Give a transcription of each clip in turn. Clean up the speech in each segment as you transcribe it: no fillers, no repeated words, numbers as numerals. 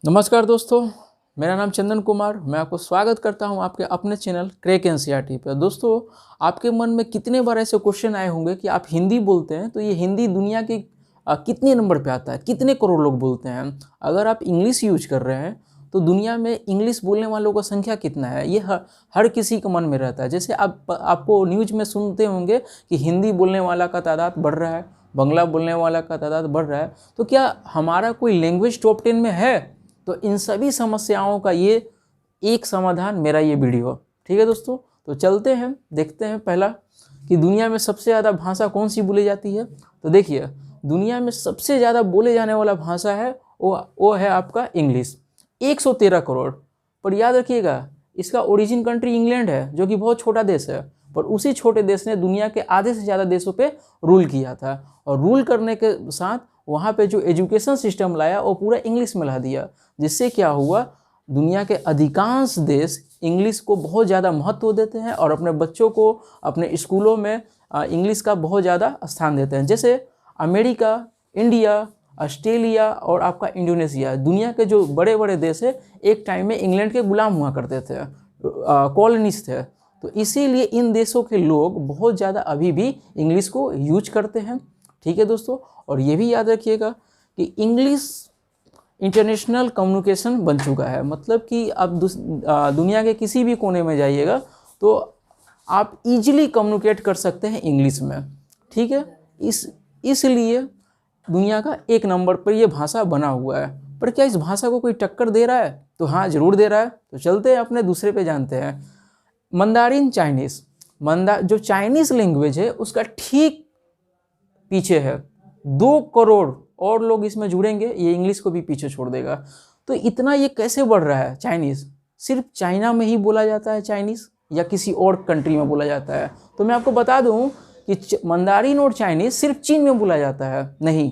नमस्कार दोस्तों, मेरा नाम चंदन कुमार। मैं आपको स्वागत करता हूं आपके अपने चैनल क्रैक एनसीईआरटी पर। दोस्तों, आपके मन में कितने बार ऐसे क्वेश्चन आए होंगे कि आप हिंदी बोलते हैं तो ये हिंदी दुनिया के कितने नंबर पे आता है, कितने करोड़ लोग बोलते हैं। अगर आप इंग्लिश यूज कर रहे हैं तो दुनिया में इंग्लिश बोलने वालों का संख्या कितना है, ये हर किसी के मन में रहता है। जैसे आपको न्यूज में सुनते होंगे कि हिंदी बोलने वाला का तादाद बढ़ रहा है, बंगला बोलने वाला का तादाद बढ़ रहा है। तो क्या हमारा कोई लैंग्वेज टॉप 10 में है? तो इन सभी समस्याओं का ये एक समाधान मेरा ये वीडियो। ठीक है दोस्तों, तो चलते हैं देखते हैं पहला कि दुनिया में सबसे ज़्यादा भाषा कौन सी बोली जाती है। तो देखिए, दुनिया में सबसे ज़्यादा बोले जाने वाला भाषा है वो है आपका इंग्लिश, 113 करोड़। पर याद रखिएगा, इसका ओरिजिन कंट्री इंग्लैंड है, जो कि बहुत छोटा देश है। पर उसी छोटे देश ने दुनिया के आधे से ज़्यादा देशों पे रूल किया था, और रूल करने के साथ वहाँ पे जो एजुकेशन सिस्टम लाया वो पूरा इंग्लिश में ला दिया। जिससे क्या हुआ, दुनिया के अधिकांश देश इंग्लिश को बहुत ज़्यादा महत्व देते हैं और अपने बच्चों को अपने स्कूलों में इंग्लिश का बहुत ज़्यादा स्थान देते हैं। जैसे अमेरिका, इंडिया, ऑस्ट्रेलिया और आपका इंडोनेशिया, दुनिया के जो बड़े बड़े देश है एक टाइम में इंग्लैंड के गुलाम हुआ करते थे, कॉलोनीज थे। तो इसीलिए इन देशों के लोग बहुत ज़्यादा अभी भी इंग्लिश को यूज करते हैं। ठीक है दोस्तों, और ये भी याद रखिएगा कि इंग्लिश इंटरनेशनल कम्युनिकेशन बन चुका है। मतलब कि आप दुनिया के किसी भी कोने में जाइएगा तो आप इजीली कम्युनिकेट कर सकते हैं इंग्लिश में। ठीक है, इसलिए दुनिया का एक नंबर पर यह भाषा बना हुआ है। पर क्या इस भाषा को कोई टक्कर दे रहा है? तो हाँ, ज़रूर दे रहा है। तो चलते हैं अपने दूसरे पे जानते हैं, मंदारिन चाइनीज़। जो चाइनीज़ लैंग्वेज है उसका ठीक पीछे है 2 करोड़ और लोग इसमें जुड़ेंगे, ये इंग्लिश को भी पीछे छोड़ देगा। तो इतना ये कैसे बढ़ रहा है? चाइनीज़ सिर्फ चाइना में ही बोला जाता है चाइनीज़, या किसी और कंट्री में बोला जाता है? तो मैं आपको बता दूं कि मंदारिन और चाइनीज़ सिर्फ चीन में बोला जाता है। नहीं,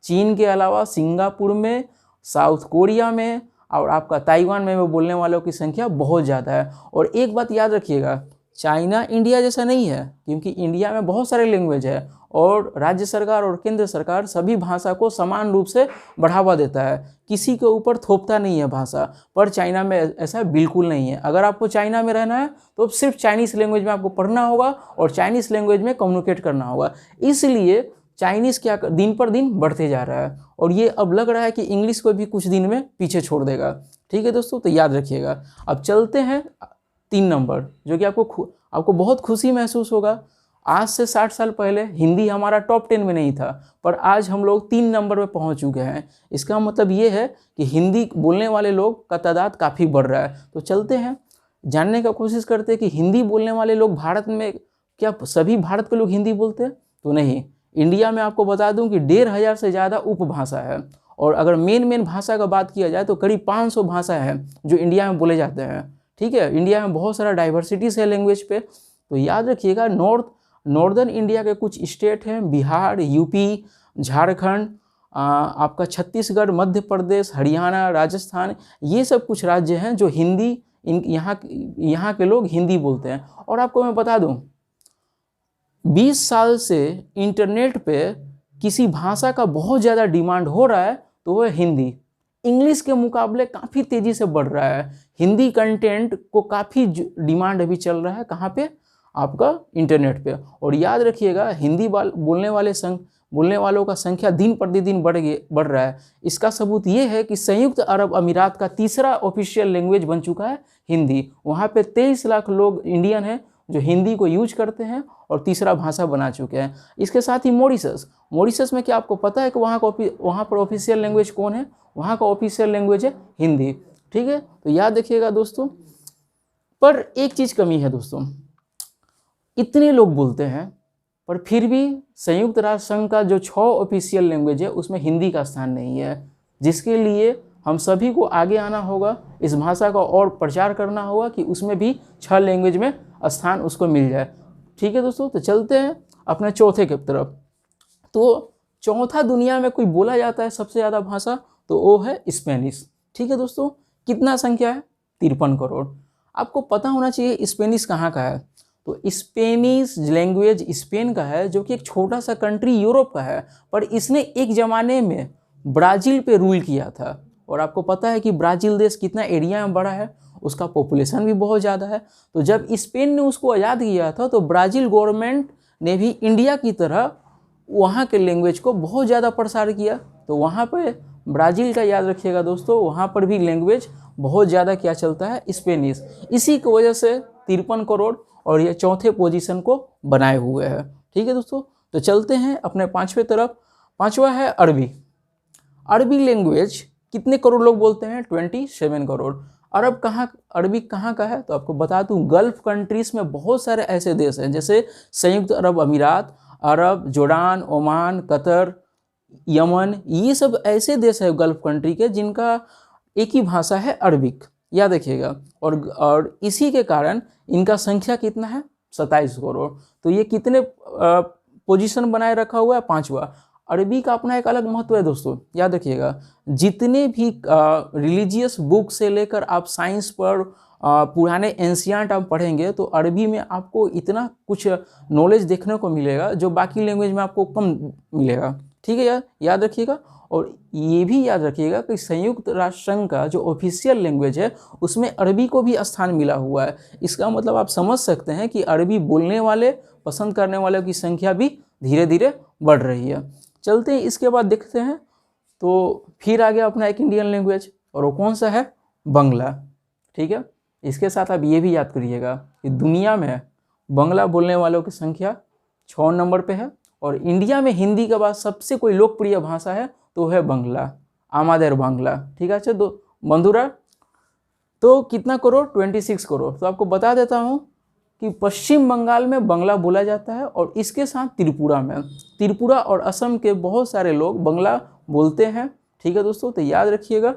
चीन के अलावा सिंगापुर में, साउथ कोरिया में और आपका ताइवान में बोलने वालों की संख्या बहुत ज़्यादा है। और एक बात याद रखिएगा, चाइना इंडिया जैसा नहीं है, क्योंकि इंडिया में बहुत सारे लैंग्वेज है और राज्य सरकार और केंद्र सरकार सभी भाषा को समान रूप से बढ़ावा देता है, किसी के ऊपर थोपता नहीं है भाषा। पर चाइना में ऐसा बिल्कुल नहीं है। अगर आपको चाइना में रहना है तो सिर्फ चाइनीज़ लैंग्वेज में आपको पढ़ना होगा और चाइनीज़ लैंग्वेज में कम्युनिकेट करना होगा। इसलिए चाइनीज़ क्या दिन पर दिन बढ़ते जा रहा है, और ये अब लग रहा है कि इंग्लिश को भी कुछ दिन में पीछे छोड़ देगा। ठीक है दोस्तों, तो याद रखिएगा। अब चलते हैं 3 नंबर, जो कि आपको बहुत खुशी महसूस होगा। आज से 60 साल पहले हिंदी हमारा टॉप 10 में नहीं था, पर आज हम लोग 3 नंबर पे पहुंच चुके हैं। इसका मतलब ये है कि हिंदी बोलने वाले लोग का तादाद काफ़ी बढ़ रहा है। तो चलते हैं जानने का कोशिश करते हैं कि हिंदी बोलने वाले लोग भारत में, क्या सभी भारत के लोग हिंदी बोलते हैं? तो नहीं। इंडिया में आपको बता दूं कि 1500 से ज़्यादा उपभाषा है, और अगर मेन भाषा का बात किया जाए तो करीब 500 भाषा है जो इंडिया में बोले जाते हैं। ठीक है, इंडिया में बहुत सारा डाइवर्सिटीज़ है लैंग्वेज पे। तो याद रखिएगा, नॉर्दर्न इंडिया के कुछ स्टेट हैं, बिहार, यूपी, झारखंड, आपका छत्तीसगढ़, मध्य प्रदेश, हरियाणा, राजस्थान, ये सब कुछ राज्य हैं जो हिंदी यहाँ के लोग हिंदी बोलते हैं। और आपको मैं बता दूं, 20 साल से इंटरनेट पे किसी भाषा का बहुत ज़्यादा डिमांड हो रहा है तो वह हिंदी। इंग्लिश के मुकाबले काफ़ी तेज़ी से बढ़ रहा है। हिंदी कंटेंट को काफ़ी डिमांड अभी चल रहा है। कहाँ पे? आपका इंटरनेट पे। और याद रखिएगा, हिंदी बोलने वालों का संख्या दिन प्रतिदिन बढ़ रहा है। इसका सबूत ये है कि संयुक्त अरब अमीरात का तीसरा ऑफिशियल लैंग्वेज बन चुका है हिंदी। वहाँ पे 23 लाख लोग इंडियन हैं जो हिंदी को यूज करते हैं और तीसरा भाषा बना चुके हैं। इसके साथ ही मॉरिशस में क्या आपको पता है कि वहाँ पर ऑफिशियल लैंग्वेज कौन है? वहाँ का ऑफिशियल लैंग्वेज है हिंदी। ठीक है, तो याद रखिएगा दोस्तों। पर एक चीज़ कमी है दोस्तों, इतने लोग बोलते हैं पर फिर भी संयुक्त राष्ट्र संघ का जो 6 ऑफिशियल लैंग्वेज है उसमें हिंदी का स्थान नहीं है, जिसके लिए हम सभी को आगे आना होगा, इस भाषा का और प्रचार करना होगा कि उसमें भी 6 लैंग्वेज में स्थान उसको मिल जाए। ठीक है दोस्तों, तो चलते हैं अपने चौथे की तरफ। तो चौथा दुनिया में कोई बोला जाता है सबसे ज़्यादा भाषा, तो वो है स्पेनिश। ठीक है दोस्तों, कितना संख्या है? 53 करोड़। आपको पता होना चाहिए स्पेनिश कहाँ का है। तो स्पेनिश लैंग्वेज स्पेन का है, जो कि एक छोटा सा कंट्री यूरोप का है, पर इसने एक ज़माने में ब्राज़ील पे रूल किया था। और आपको पता है कि ब्राज़ील देश कितना एरिया में बड़ा है, उसका पॉपुलेशन भी बहुत ज़्यादा है। तो जब स्पेन ने उसको आज़ाद किया था तो ब्राज़ील गवर्नमेंट ने भी इंडिया की तरह वहाँ के लैंग्वेज को बहुत ज़्यादा प्रसार किया। तो वहाँ पे ब्राज़ील का याद रखिएगा दोस्तों, वहाँ पर भी लैंग्वेज बहुत ज़्यादा क्या चलता है, स्पेनिश। इसी की वजह से 53 करोड़ और ये चौथे पोजीशन को बनाए हुए है। ठीक है दोस्तों, तो चलते हैं अपने पांचवें तरफ। पांचवा है अरबी। अरबी लैंग्वेज कितने करोड़ लोग बोलते हैं? 27 करोड़। अरबी कहाँ का है? तो आपको बता दूं, गल्फ कंट्रीज में बहुत सारे ऐसे देश हैं जैसे संयुक्त अरब अमीरात, अरब, जोर्डान, ओमान, कतर, यमन, ये सब ऐसे देश है गल्फ कंट्री के जिनका एक ही भाषा है अरबिक, याद रखिएगा। और इसी के कारण इनका संख्या कितना है? 27 करोड़। तो ये कितने पोजीशन बनाए रखा हुआ है? पांचवा। अरबी का अपना एक अलग महत्व है दोस्तों, याद रखिएगा। जितने भी रिलीजियस बुक से लेकर आप साइंस पर पुराने एंशियंट आप पढ़ेंगे तो अरबी में आपको इतना कुछ नॉलेज देखने को मिलेगा जो बाकी लैंग्वेज में आपको कम मिलेगा। ठीक है याद रखिएगा। और ये भी याद रखिएगा कि संयुक्त राष्ट्र संघ का जो ऑफिशियल लैंग्वेज है उसमें अरबी को भी स्थान मिला हुआ है। इसका मतलब आप समझ सकते हैं कि अरबी बोलने वाले, पसंद करने वालों की संख्या भी धीरे धीरे बढ़ रही है। चलते हैं इसके बाद देखते हैं। तो फिर आ गया अपना एक इंडियन लैंग्वेज, और वो कौन सा है? बंगला। ठीक है, इसके साथ आप ये भी याद करिएगा कि दुनिया में बंगला बोलने वालों की संख्या 6 नंबर पे है, और इंडिया में हिंदी के बाद सबसे कोई लोकप्रिय भाषा है तो है बंगला, आमादेर बांग्ला। ठीक है, अच्छा दो बंधुरा, तो कितना करोड़? 26 करोड़। तो आपको बता देता हूँ कि पश्चिम बंगाल में बंगला बोला जाता है, और इसके साथ त्रिपुरा और असम के बहुत सारे लोग बंगला बोलते हैं। ठीक है दोस्तों, तो याद रखिएगा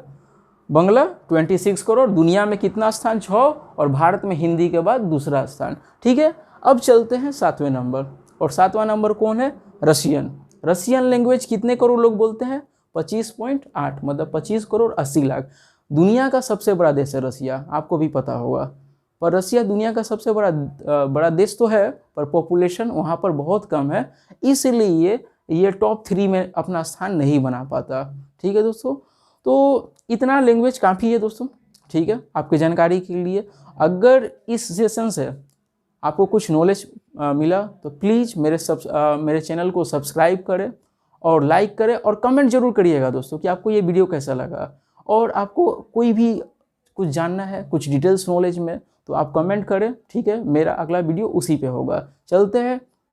बंगला 26 करोड़। दुनिया में कितना स्थान? 6, और भारत में हिंदी के बाद दूसरा स्थान। ठीक है, अब चलते हैं 7वें नंबर, और 7वां नंबर कौन है? रशियन लैंग्वेज कितने करोड़ लोग बोलते हैं? 25.8, मतलब 25 करोड़ 80 लाख। दुनिया का सबसे बड़ा देश है रसिया, आपको भी पता होगा। पर रसिया दुनिया का सबसे बड़ा देश तो है, पर पॉपुलेशन वहाँ पर बहुत कम है, इसलिए ये टॉप 3 में अपना स्थान नहीं बना पाता। ठीक है दोस्तों, तो इतना लैंग्वेज काफ़ी है दोस्तों। ठीक है, आपकी जानकारी के लिए। अगर इस सेशन से आपको कुछ नॉलेज मिला तो प्लीज़ मेरे चैनल को सब्सक्राइब करें और लाइक करें, और कमेंट जरूर करिएगा दोस्तों कि आपको ये वीडियो कैसा लगा। और आपको कोई भी कुछ जानना है, कुछ डिटेल्स नॉलेज में, तो आप कमेंट करें। ठीक है, मेरा अगला वीडियो उसी पे होगा। चलते हैं,